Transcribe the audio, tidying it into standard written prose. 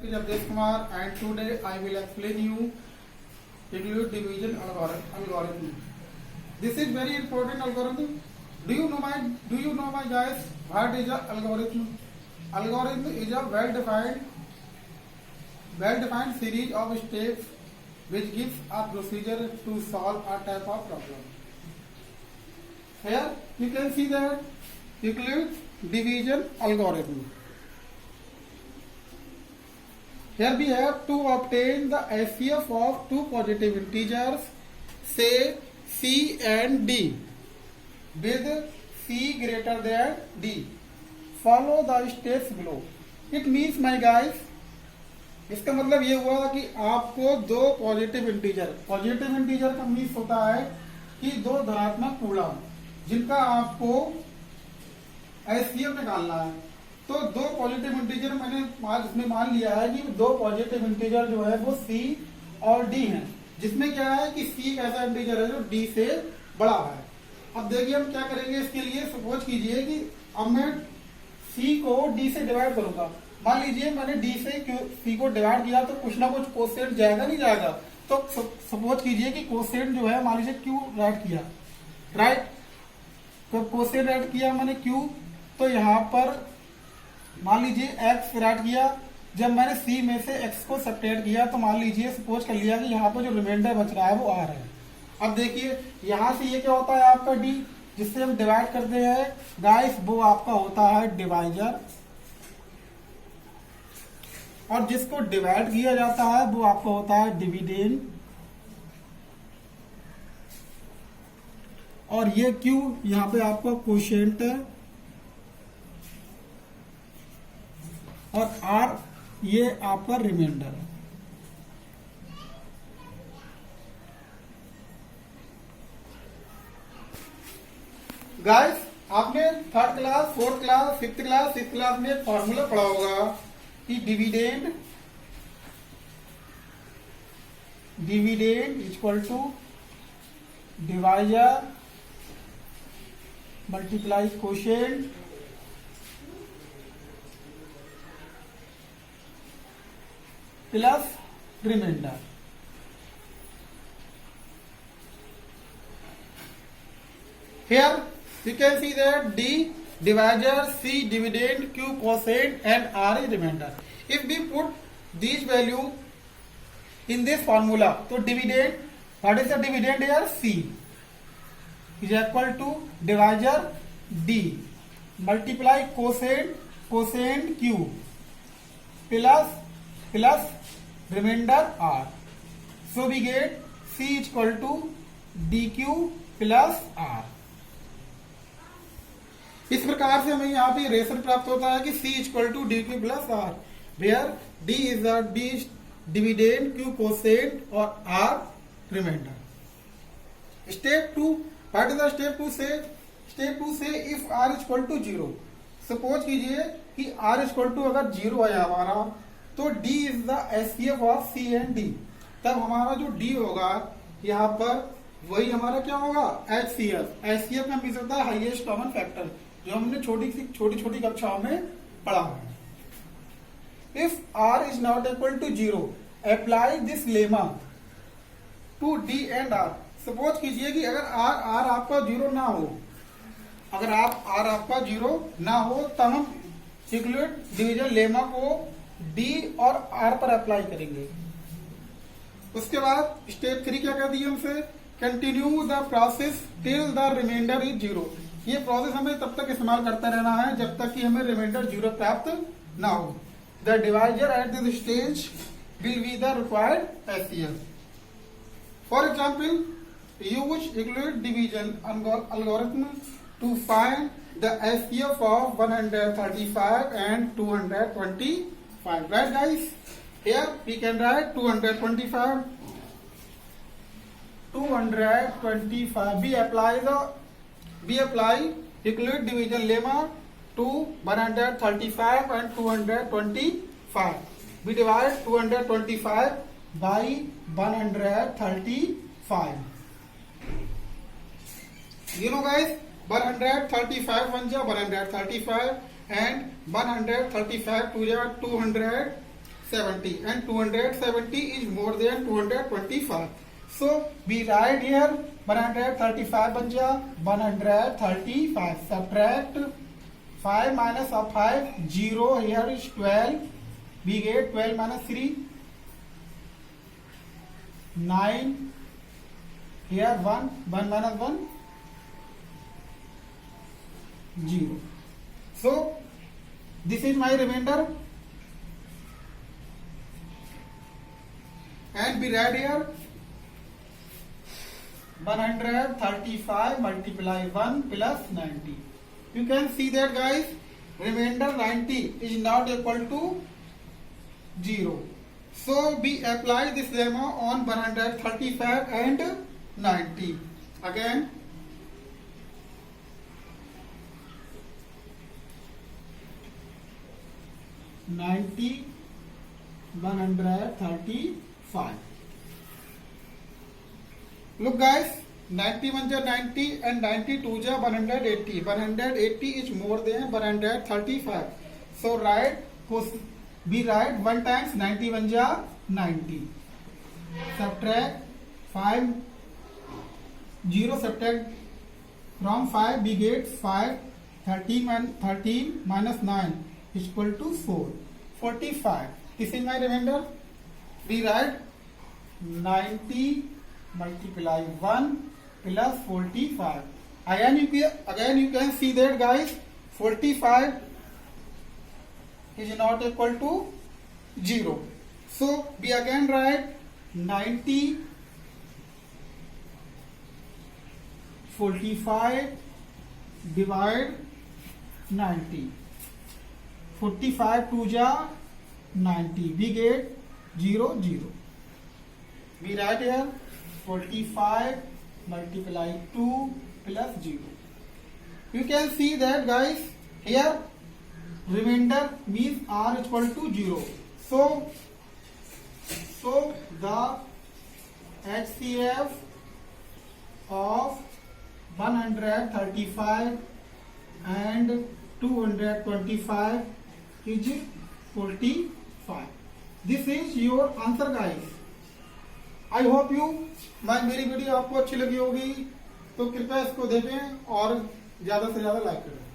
is Abdesh Kumar, and today I will explain you include division algorithm. This is very important algorithm. Do you know my guys, what is a algorithm? Algorithm is a well-defined series of steps which gives a procedure to solve a type of problem. Here you can see that Euclid division algorithm. Here we have to obtain the HCF of two positive integers, say C and D, with C greater than D. Follow the steps below. It means my guys, इसका मतलब ये हुआ कि आपको दो positive integer का means होता है कि दो धनात्मक पूर्णांक जिनका आपको एचसीएफ निकालना है। तो दो पॉजिटिव इंटीजर मैंने इसमें मान लिया है कि दो पॉजिटिव इंटीजर जो है वो सी और डी हैं, जिसमें क्या है कि सी एक ऐसा इंटीजर है जो डी से बड़ा है। अब देखिए हम क्या करेंगे इसके लिए। सपोज कीजिए कि अब मैं सी को डी से डिवाइड करूंगा। मान लीजिए मैंने डी से सी को डिवाइड किया तो कुछ ना कुछ कोसेंट जाएगा नहीं जाएगा। तो सपोज कीजिए कि कोसेंट जो है मान लीजिए क्यू राइट किया, राइट। तो कोसेंट राइट किया मैंने क्यू, तो यहाँ पर मान लीजिए एक्स राइट किया। जब मैंने सी में से एक्स को सब्ट्रैक्ट किया तो मान लीजिए सपोज कर लिया कि यहाँ पर जो रिमाइंडर बच रहा है वो आर है। अब देखिए यहाँ से ये क्या होता है आपका डी, जिससे हम डिवाइड करते हैं गाइस, वो आपका होता है डिवाइजर, और जिसको डिवाइड किया जाता है वो आपका होता है डिविडेंड। और ये क्यू यहाँ पे आपका कोशेंट है, और आर ये आपका रिमाइंडर है। गाइस आपने third class, fourth class, fifth class, sixth class में फॉर्मूला पढ़ा होगा कि dividend equal to divisor multiply quotient plus reminder. Here you can see that D divisor, C dividend, Q quotient, and R is remainder. If we put these value in this formula, so dividend, what is the dividend here? C is equal to divisor D multiply quotient Q plus remainder R. So we get C is equal to DQ plus R. इस प्रकार से हमें यहाँ पे रेशर प्राप्त होता है कि C equal to D Q plus R, where D is the D dividend, Q quotient और R reminder. Step two, what is the step two say? Step two say if R equal to zero, suppose कीजिए कि R equal to अगर zero है हमारा, तो D is the HCF of C and D। तब हमारा जो D होगा यहाँ पर वही हमारा क्या होगा? एचसीएफ। एचसीएफ का मीन्स होता है हाईएस्ट कॉमन फैक्टर, जो हमने छोटी कक्षाओं में पढ़ा है। If R is not equal to zero, apply this lemma to D and R। Suppose कीजिए कि अगर R आपका जीरो ना हो, अगर R आपका जीरो ना हो, तब हम यूक्लिड डिवीजन लेमा को D और R पर अप्लाई करेंगे। उसके बाद स्टेप 3 क्या कर दिए हमसे? Continue the process till the reminder is zero. ये प्रोसेस हमें तब तक इस्तेमाल करता रहना है जब तक कि हमें रिमाइंडर जीरो प्राप्त ना हो। The divisor at this stage will be the required HCF. For example, use Euclid division algorithm to find the HCF of 135 and 225. Right guys? Here we can write 225. We apply Euclid division lemma to 135 and 225. We divide 225 by 135. You know guys, 135 1 135 and 135 2 200 70 and 270 is more than 225. So we write here 135 बन जा 135. Subtract 5 minus of 5 0. Here is 12. We get 12 minus 3 9. Here 1 minus 1 0. So this is my remainder. And we write here 135 multiply 1 plus 90. You can see that, guys, remainder 90 is not equal to 0. So we apply this lemma on 135 and 90. Again, ninety 135. Look, guys, 91 is 90 and 92 is 180. 180 is more than 135. So we write 1 times 91 is 90. Subtract 5 0. Subtract from 5 we get 5. 13 minus 9 is equal to 4. 45. This is my remainder. We write 90 multiply 1 plus 45. Again you can see that, guys, 45 is not equal to 0. So we again write 90 45 divide 90. 45 2 ja 90. We get 0 0. We write here 45 multiply 2 plus 0. You can see that, guys, here remainder means r is equal to 0. So the HCF of 135 and 225 is 45. This is your answer, guys. I hope you मेरी video आपको अच्छी लगी होगी, तो कृपया इसको देखें और ज्यादा से ज्यादा लाइक करें.